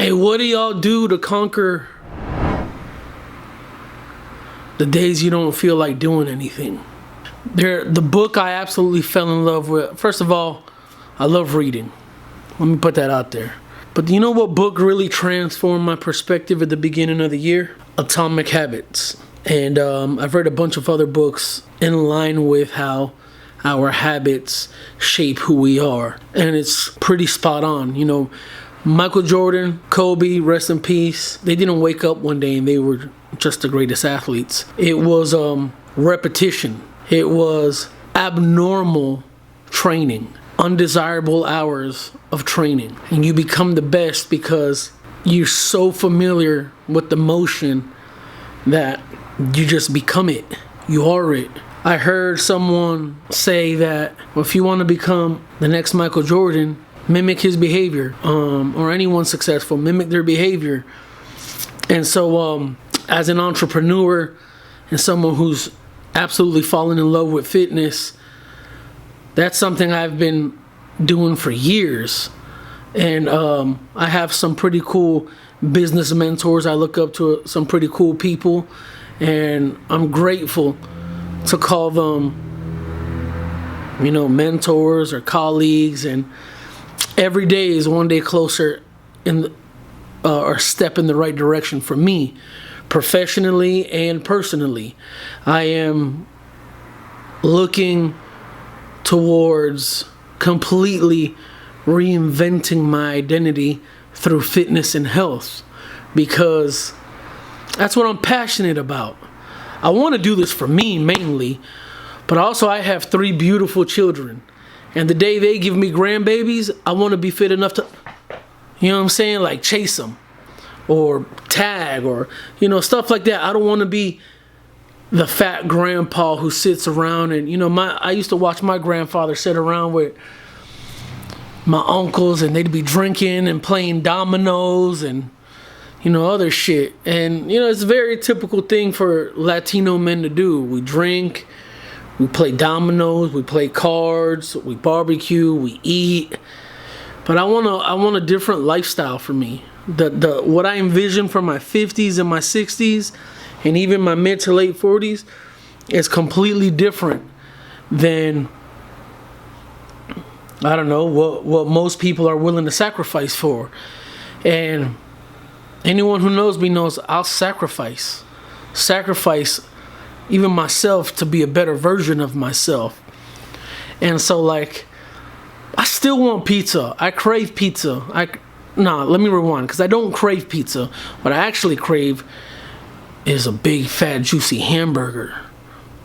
Hey, what do y'all do to conquer the days you don't feel like doing anything? The book I absolutely fell in love with. First of all, I love reading. Let me put that out there. But you know what book really transformed my perspective at the beginning of the year? Atomic Habits. And I've read a bunch of other books in line with how our habits shape who we are. And it's pretty spot on. You know, Michael Jordan, Kobe, rest in peace. They didn't wake up one day and they were just the greatest athletes. It was repetition. It was abnormal training, undesirable hours of training. And you become the best because you're so familiar with the motion that you just become it. You are it. I heard someone say that if you want to become the next Michael Jordan, mimic his behavior, or anyone successful, mimic their behavior. And so as an entrepreneur and someone who's absolutely fallen in love with fitness, that's something I've been doing for years. And I have some pretty cool business mentors. I look up to some pretty cool people, and I'm grateful to call them, you know, mentors or colleagues. And every day is one day closer or step in the right direction for me, professionally and personally. I am looking towards completely reinventing my identity through fitness and health, because that's what I'm passionate about. I want to do this for me mainly, but also I have 3 beautiful children. And the day they give me grandbabies, I want to be fit enough to, you know what I'm saying, like chase them or tag or, you know, stuff like that. I don't want to be the fat grandpa who sits around and, you know, I used to watch my grandfather sit around with my uncles and they'd be drinking and playing dominoes and, you know, other shit. And, you know, it's a very typical thing for Latino men to do. We drink, we play dominoes, we play cards, we barbecue, we eat. But I want a different lifestyle for me. What I envision for my 50s and my 60s and even my mid to late 40s is completely different than, I don't know, what most people are willing to sacrifice for. And anyone who knows me knows I'll sacrifice even myself to be a better version of myself. And so, like, I still want pizza. I crave pizza. Let me rewind, because I don't crave pizza. What I actually crave is a big, fat, juicy hamburger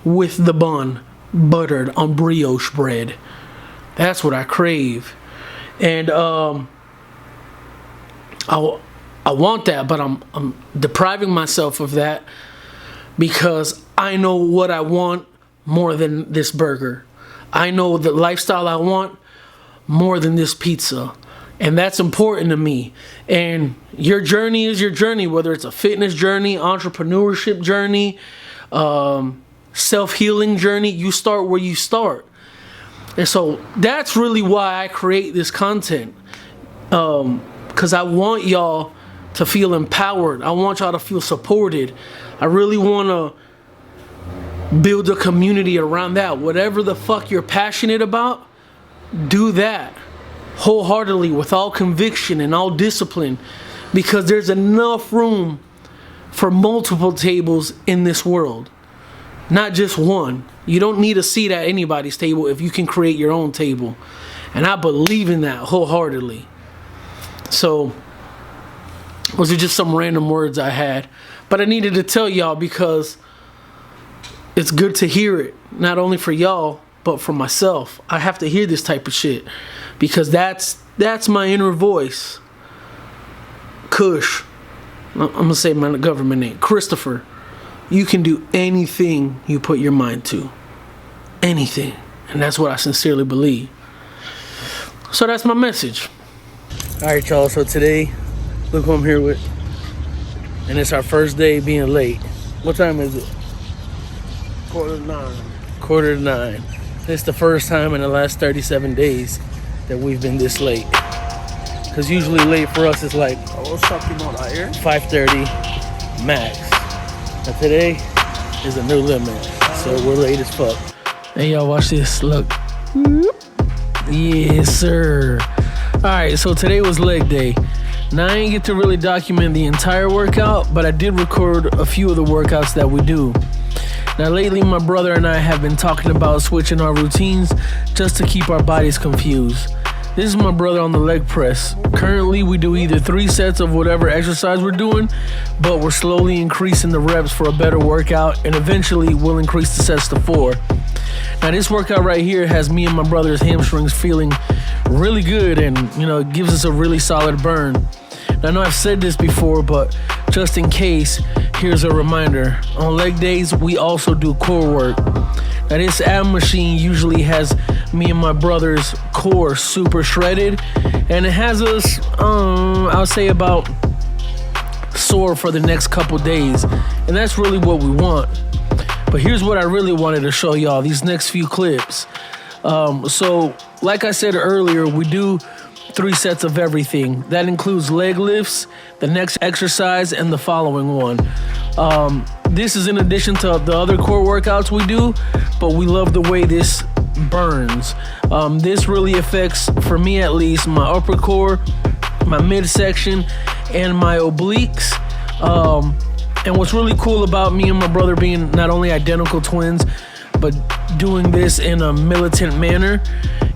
with the bun buttered on brioche bread. That's what I crave. And I want that, but I'm depriving myself of that because I know what I want more than this burger. I know the lifestyle I want more than this pizza. And that's important to me. And your journey is your journey, whether it's a fitness journey, entrepreneurship journey, self-healing journey. You start where you start. And so that's really why I create this content. Because I want y'all to feel empowered. I want y'all to feel supported. I really want to build a community around that. Whatever the fuck you're passionate about, do that wholeheartedly, with all conviction and all discipline, because there's enough room for multiple tables in this world, not just one. You don't need a seat at anybody's table if you can create your own table. And I believe in that wholeheartedly. So those are just some random words I had, but I needed to tell y'all because it's good to hear it, not only for y'all but for myself. I have to hear this type of shit because that's my inner voice. Kush, I'm gonna say my government name, Christopher. You can do anything you put your mind to, anything, and that's what I sincerely believe. So that's my message. All right, y'all. So today, look who I'm here with, and it's our first day being late. What time is it? 8:45. 8:45. It's the first time in the last 37 days that we've been this late. Because usually late for us is like I was talking about that here. 5:30 max. And today is a new limit. So we're late as fuck. Hey, y'all, watch this. Look. Yes, sir. Alright, so today was leg day. Now, I ain't get to really document the entire workout, but I did record a few of the workouts that we do. Now, lately, my brother and I have been talking about switching our routines just to keep our bodies confused. This is my brother on the leg press. Currently, we do either 3 sets of whatever exercise we're doing, but we're slowly increasing the reps for a better workout, and eventually we'll increase the sets to 4. Now, this workout right here has me and my brother's hamstrings feeling really good, and it gives us a really solid burn. Now, I know I've said this before, but just in case, here's a reminder. On leg days, we also do core work. Now, this ab machine usually has me and my brother's core super shredded, and it has us, I'll say about sore for the next couple days, and that's really what we want. But here's what I really wanted to show y'all, these next few clips. So, like I said earlier, we do 3 sets of everything. That includes leg lifts, the next exercise, and the following one. This is in addition to the other core workouts we do, but we love the way this burns. This really affects, for me at least, my upper core, my midsection, and my obliques. And what's really cool about me and my brother being not only identical twins, but doing this in a militant manner,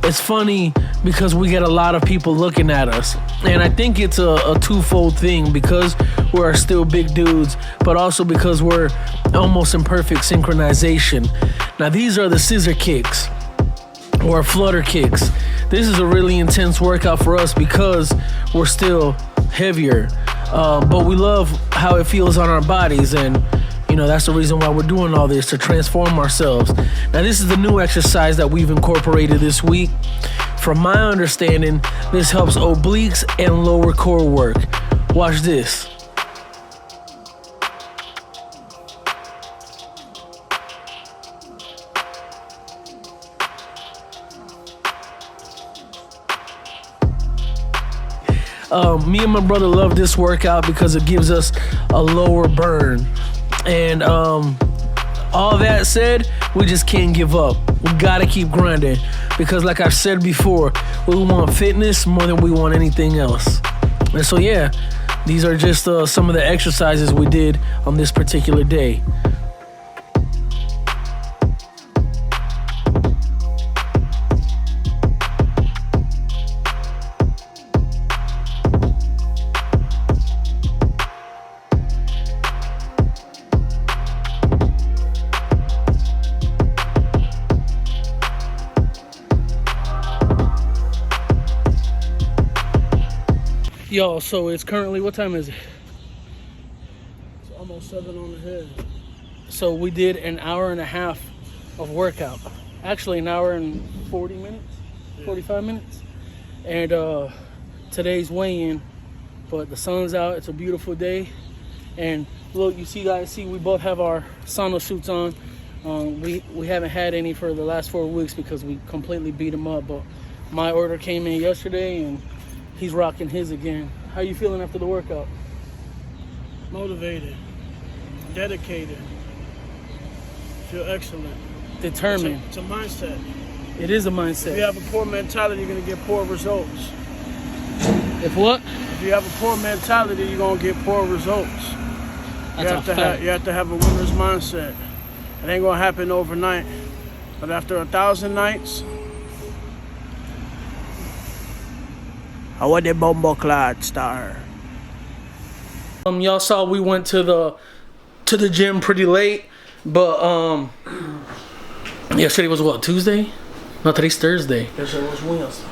it's funny because we get a lot of people looking at us. And I think it's a twofold thing, because we're still big dudes, but also because we're almost in perfect synchronization. Now, these are the scissor kicks or flutter kicks. This is a really intense workout for us because we're still heavier. But we love how it feels on our bodies, and that's the reason why we're doing all this, to transform ourselves. Now, this is the new exercise that we've incorporated this week. From my understanding, this helps obliques and lower core work. Watch this. Me and my brother love this workout because it gives us a lower burn. And all that said, we just can't give up. We gotta keep grinding, because like I've said before, we want fitness more than we want anything else. And so yeah, these are just some of the exercises we did on this particular day. Yo, so it's currently, what time is it? It's almost 7 on the head. So we did an hour and a half of workout. Actually, an hour and 40 minutes, 45 minutes. And today's weigh-in, but the sun's out. It's a beautiful day. And look, you guys see we both have our sauna suits on. We haven't had any for the last 4 weeks because we completely beat them up. But my order came in yesterday, and he's rocking his again. How you feeling after the workout? Motivated, dedicated, feel excellent. Determined. It's a mindset. It is a mindset. If you have a poor mentality, you're gonna get poor results. If what? If you have a poor mentality, you're gonna get poor results. You have to have a winner's mindset. It ain't gonna happen overnight, but after 1,000 nights, I want the bumbo clad star. Y'all saw we went to the gym pretty late, but yesterday was what, Tuesday? No, today's Thursday. Yesterday was Wednesday.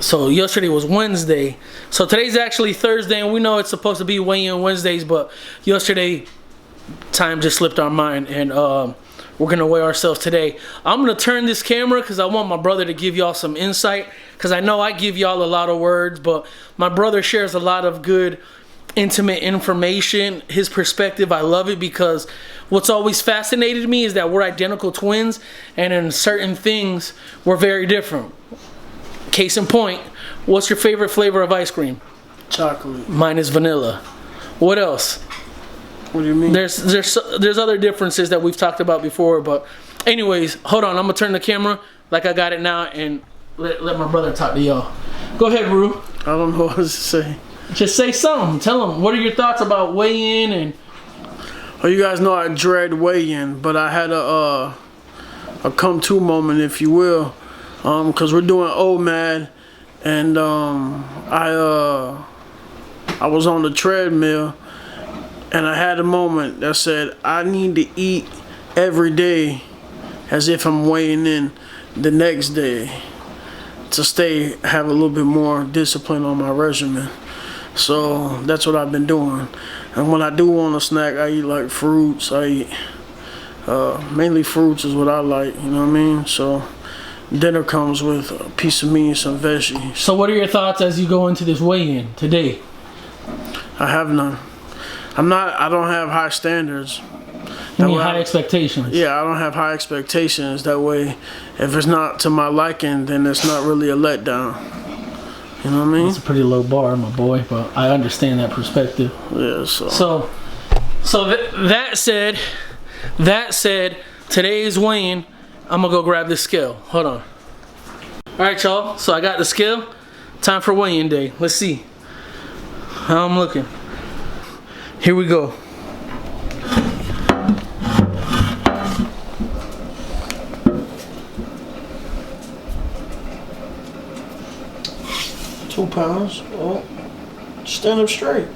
So yesterday was Wednesday. So today's actually Thursday, and we know it's supposed to be weigh-in Wednesdays, but yesterday time just slipped our mind, and we're gonna weigh ourselves today. I'm gonna turn this camera because I want my brother to give y'all some insight, because I know I give y'all a lot of words, but my brother shares a lot of good, intimate information. His perspective, I love it, because what's always fascinated me is that we're identical twins, and in certain things we're very different. Case in point, what's your favorite flavor of ice cream? Chocolate. Mine is vanilla. What else? What do you mean? There's other differences that we've talked about before, but anyways, hold on. I'm gonna turn the camera like I got it now and let my brother talk to y'all. Go ahead, Rue. I don't know what to say. Just say something. Tell them what are your thoughts about weigh-in and. Oh, you guys know I dread weigh-in, but I had a come-to moment, if you will, because we're doing OMAD, and I was on the treadmill, and I had a moment that said I need to eat every day as if I'm weighing in the next day to have a little bit more discipline on my regimen. So that's what I've been doing. And when I do want a snack, I eat like fruits. I eat mainly fruits is what I like, you know what I mean? So dinner comes with a piece of meat and some veggies. So what are your thoughts as you go into this weigh-in today? I have none. I don't have high standards. You mean high expectations? Yeah, I don't have high expectations. That way, if it's not to my liking, then it's not really a letdown. You know what I mean? It's a pretty low bar, my boy, but I understand that perspective. Yeah, So that said, today's weigh-in, I'm gonna go grab this scale. Hold on. All right, y'all. So I got the scale. Time for weigh-in day. Let's see how I'm looking. Here we go. £2. Well, stand up straight.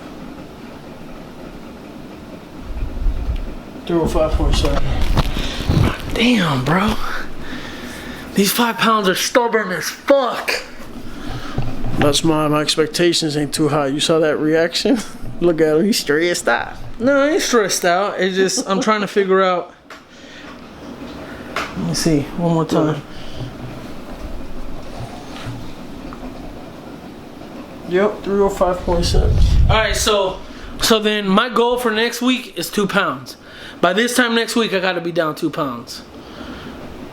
305.7. Damn, bro. These 5 pounds are stubborn as fuck. That's my expectations ain't too high. You saw that reaction? Look at him, he's stressed out. No, I ain't stressed out. It's just I'm trying to figure out. Let me see one more time. Yep, 305.7. All right, so then my goal for next week is 2 pounds. By this time next week, I got to be down 2 pounds.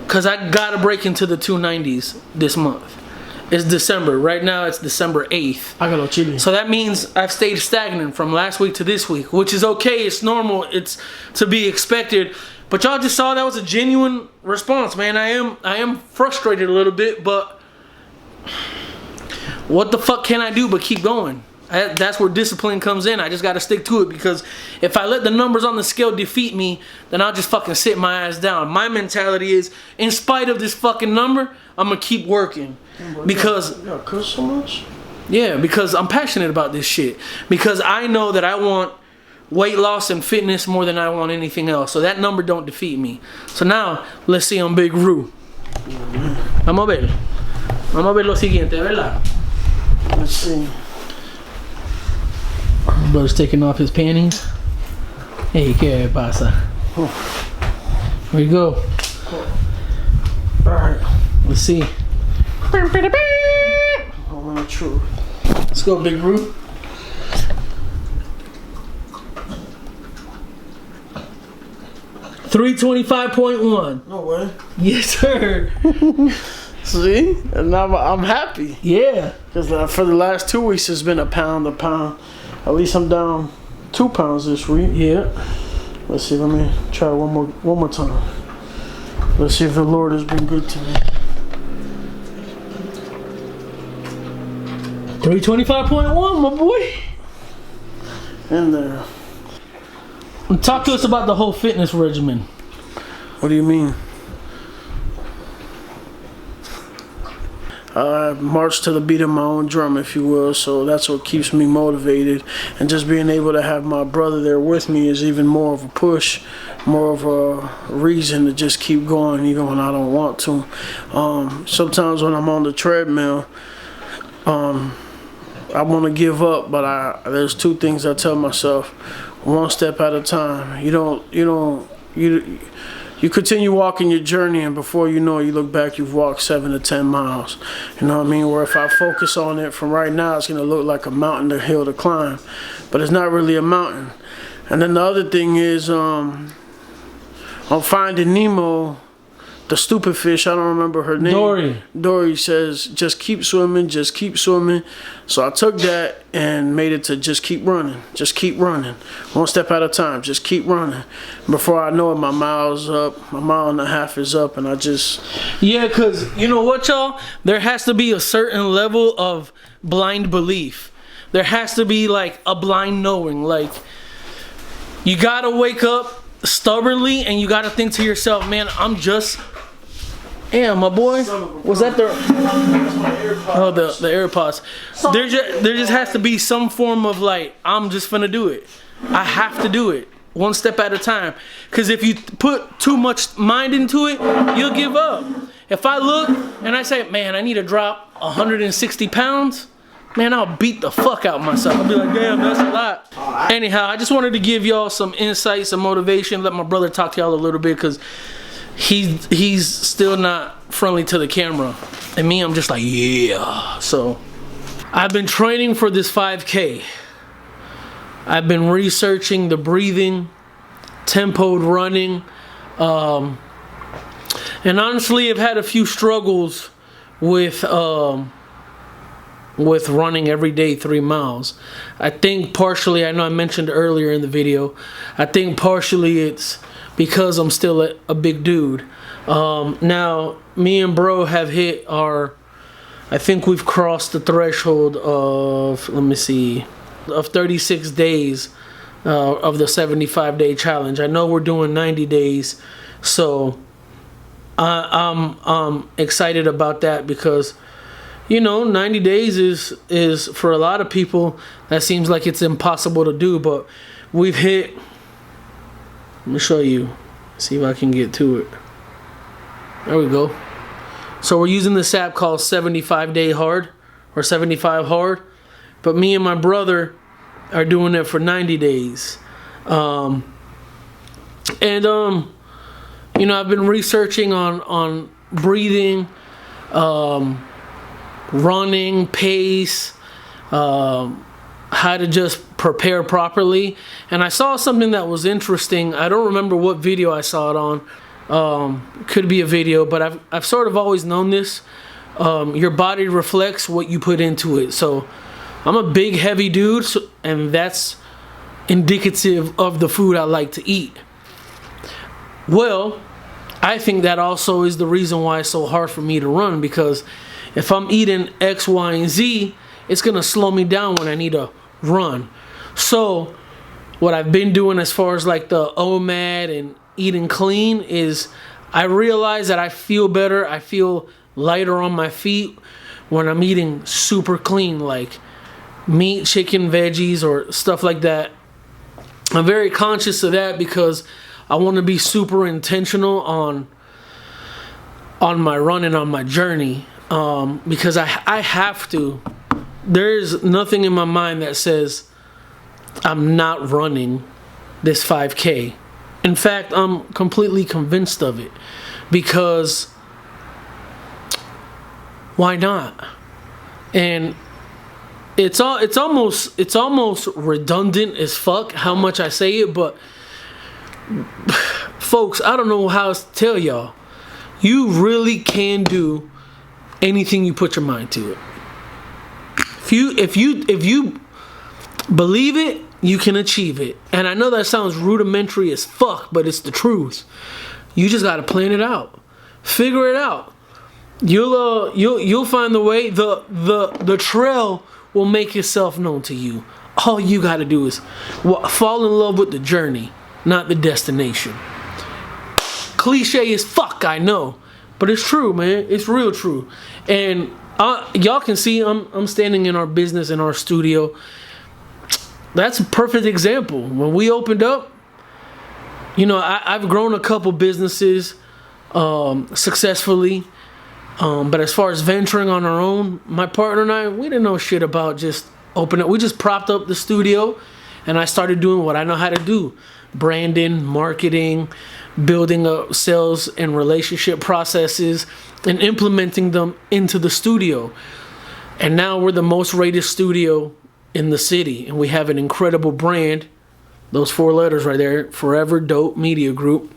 Cause I gotta break into the 290s this month. It's December. Right now it's December 8th. I got no chili. So that means I've stayed stagnant from last week to this week, which is okay. It's normal. It's to be expected. But y'all just saw that was a genuine response, man. I am frustrated a little bit, but what the fuck can I do but keep going? That's where discipline comes in. I just got to stick to it, because if I let the numbers on the scale defeat me, then I'll just fucking sit my ass down. My mentality is, in spite of this fucking number, I'm going to keep working. Because... You got cuss so much? Yeah, because I'm passionate about this shit. Because I know that I want weight loss and fitness more than I want anything else. So that number don't defeat me. So now, let's see on Big Roo. Vamos a ver lo siguiente, ¿verdad? Let's see. Brother's taking off his panties. Hey, ¿qué pasa? Here we go. Alright. Let's see. Moment of truth. Let's go, Big Roo. $325.1. No way. Yes, sir. See? And now I'm happy. Yeah. Because for the last 2 weeks, it's been a pound. At least I'm down 2 pounds this week. Yeah. Let's see. Let me try one more time. Let's see if the Lord has been good to me. 325.1, my boy. In there. Talk to us about the whole fitness regimen. What do you mean? I march to the beat of my own drum, if you will, so that's what keeps me motivated. And just being able to have my brother there with me is even more of a push, more of a reason to just keep going even when I don't want to. Sometimes when I'm on the treadmill, I want to give up, but there's 2 things I tell myself: one step at a time. You continue walking your journey, and before you know it, you look back, you've walked 7 to 10 miles. You know what I mean? Where if I focus on it from right now, it's going to look like a mountain, a hill to climb. But it's not really a mountain. And then the other thing is, on Finding Nemo, the stupid fish, I don't remember her name. Dory says, just keep swimming, just keep swimming. So I took that and made it to just keep running, one step at a time, just keep running. Before I know it, my mile's up, my mile and a half is up, and I just... Yeah, because you know what, y'all? There has to be a certain level of blind belief. There has to be like a blind knowing. Like, you gotta wake up stubbornly and you gotta think to yourself, man, I'm just... Damn, my boy. Was that the... Oh, the AirPods. There just has to be some form of like, I'm just finna do it. I have to do it. One step at a time. Because if you put too much mind into it, you'll give up. If I look and I say, man, I need to drop 160 pounds, man, I'll beat the fuck out of myself. I'll be like, damn, that's a lot. Anyhow, I just wanted to give y'all some insights, some motivation. Let my brother talk to y'all a little bit, because he's still not friendly to the camera. And me, I'm just like, yeah. So, I've been training for this 5K. I've been researching the breathing, tempoed running. And honestly, I've had a few struggles with running every day 3 miles. I think partially, I know I mentioned earlier in the video, I think partially it's because I'm still a big dude. Now, me and bro have hit our, I think we've crossed the threshold of, let me see, of 36 days of the 75-day challenge. I know we're doing 90 days, so I'm excited about that, because you know, 90 days is for a lot of people, that seems like it's impossible to do, but we've hit, let me show you, see if I can get to it. There we go. So we're using this app called 75 Day Hard, or 75 Hard, but me and my brother are doing it for 90 days. You know, I've been researching on breathing, running, pace, how to just prepare properly. And I saw something that was interesting. I don't remember what video I saw it on. Could be a video, but I've sort of always known this. Your body reflects what you put into it. So I'm a big, heavy dude, and that's indicative of the food I like to eat. Well, I think that also is the reason why it's so hard for me to run, because if I'm eating X, Y, and Z, it's going to slow me down when I need to run. So what I've been doing as far as like the OMAD and eating clean is I realize that I feel better. I feel lighter on my feet when I'm eating super clean, like meat, chicken, veggies, or stuff like that. I'm very conscious of that because I want to be super intentional on my running, on my journey. Because I have to. There's nothing in my mind that says I'm not running this 5K. In fact, I'm completely convinced of it, because why not? And it's almost redundant as fuck how much I say it, but folks, I don't know how else to tell y'all. You really can do anything you put your mind to it. If you believe it, you can achieve it. And I know that sounds rudimentary as fuck, but it's the truth. You just gotta plan it out, figure it out. You'll find the way. The trail will make itself known to you. All you gotta do is fall in love with the journey, not the destination. Cliche as fuck, I know. But it's true, man. It's real true. And y'all can see I'm standing in our business, in our studio. That's a perfect example. When we opened up, you know, I've grown a couple businesses successfully. But as far as venturing on our own, my partner and I, we didn't know shit about just opening up. We just propped up the studio, and I started doing what I know how to do. Branding, marketing, building up sales and relationship processes, and implementing them into the studio. And now we're the most rated studio in the city, and we have an incredible brand. Those 4 letters right there, Forever Dope Media Group.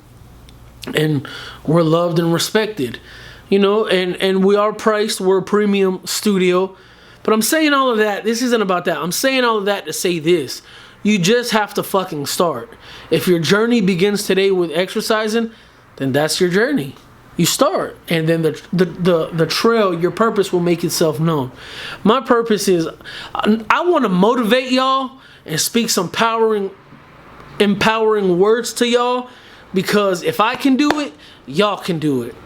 and we're loved and respected, you know, and we are priced. We're a premium studio. But I'm saying all of that. This isn't about that. I'm saying all of that to say this. You just have to fucking start. If your journey begins today with exercising, then that's your journey. You start, and then the trail, your purpose will make itself known. My purpose is, I want to motivate y'all and speak some empowering words to y'all, because if I can do it, y'all can do it.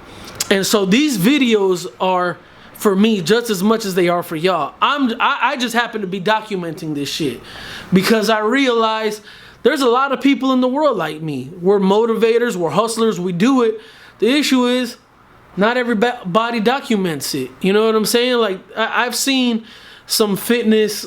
And so these videos are for me just as much as they are for y'all. I just happen to be documenting this shit because I realize there's a lot of people in the world like me. We're motivators, we're hustlers, we do it. The issue is not everybody documents it. You know what I'm saying? Like, I've seen some fitness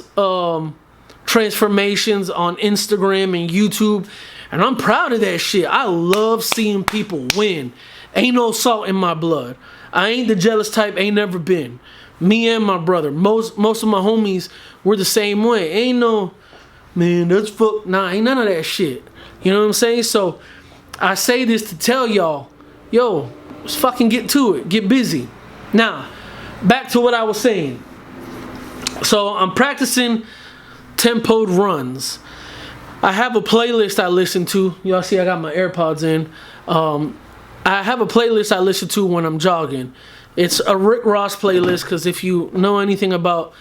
transformations on Instagram and YouTube, and I'm proud of that shit. I love seeing people win. Ain't no salt in my blood. I ain't the jealous type, ain't never been. Me and my brother, most of my homies, we're the same way. Ain't no, man, that's fuck, nah, ain't none of that shit. You know what I'm saying? So I say this to tell y'all, yo, let's fucking get to it. Get busy. Now, back to what I was saying. So I'm practicing tempoed runs. I have a playlist I listen to. Y'all see I got my AirPods in. I have a playlist I listen to when I'm jogging. It's a Rick Ross playlist, because if you know anything about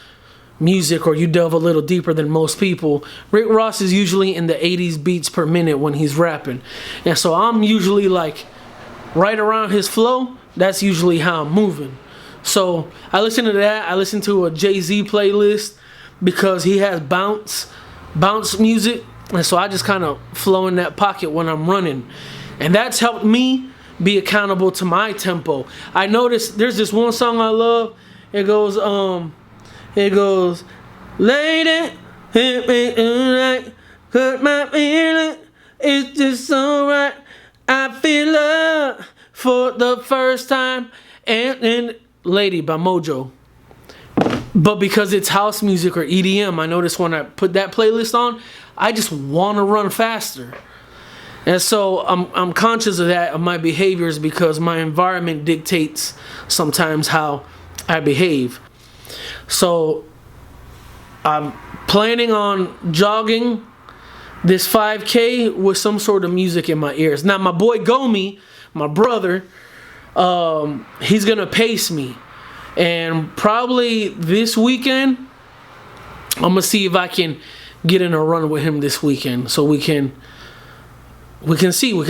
music or you delve a little deeper than most people, Rick Ross is usually in the 80s beats per minute when he's rapping. And so I'm usually like right around his flow. That's usually how I'm moving. So I listen to that. I listen to a Jay-Z playlist because he has bounce music. And so I just kind of flow in that pocket when I'm running. And that's helped me be accountable to my tempo. I noticed there's this one song I love. It goes, lady, hit me tonight, cut my feeling, it's just so right. I feel love for the first time. And Lady by Mojo. But because it's house music or EDM, I noticed when I put that playlist on, I just want to run faster. And so I'm conscious of that, of my behaviors, because my environment dictates sometimes how I behave. So I'm planning on jogging this 5K with some sort of music in my ears. Now my boy Gomi, my brother, he's gonna pace me, and probably this weekend I'm gonna see if I can get in a run with him this weekend, so we can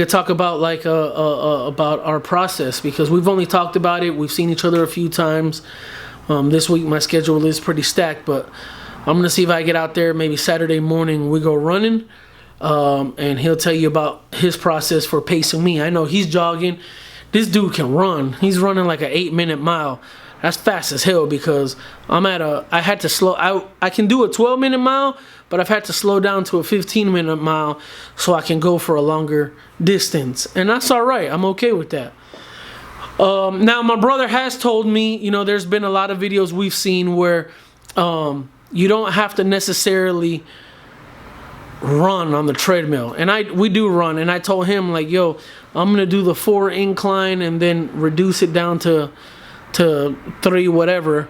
talk about like about our process, because we've only talked about it. We've seen each other a few times. This week my schedule is pretty stacked, but I'm gonna see if I get out there maybe Saturday morning. We go running, and he'll tell you about his process for pacing me. I know he's jogging. This dude can run. He's running like an 8-minute mile. That's fast as hell, because I had to slow out. I can do a 12-minute mile, but I've had to slow down to a 15-minute mile so I can go for a longer distance. And that's all right. I'm okay with that. Now, my brother has told me, you know, there's been a lot of videos we've seen where you don't have to necessarily run on the treadmill. And we do run. And I told him, like, yo, I'm going to do the 4 incline and then reduce it down to 3 whatever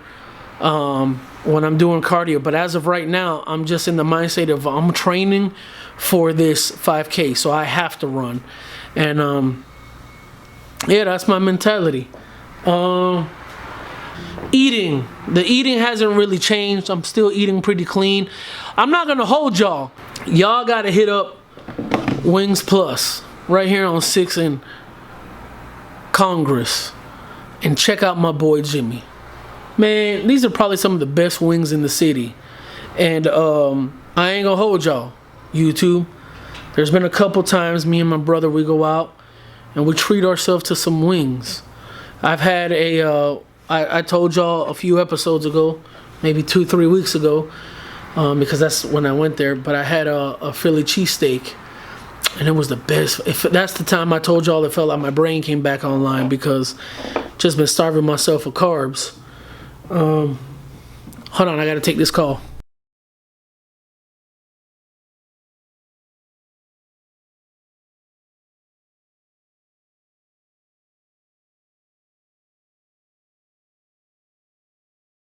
when I'm doing cardio. But as of right now, I'm just in the mindset of I'm training for this 5K, so I have to run. And yeah, that's my mentality. Eating, the eating hasn't really changed. I'm still eating pretty clean. I'm not gonna hold y'all gotta hit up Wings Plus right here on 6th and Congress and check out my boy Jimmy. Man, these are probably some of the best wings in the city. And I ain't gonna hold y'all, YouTube. There's been a couple times me and my brother, we go out and we treat ourselves to some wings. I've had I told y'all a few episodes ago, maybe 2-3 weeks ago, because that's when I went there, but I had a Philly cheesesteak, and it was the best. If that's the time I told y'all it felt like my brain came back online, because just been starving myself for carbs. Hold on, I gotta take this call.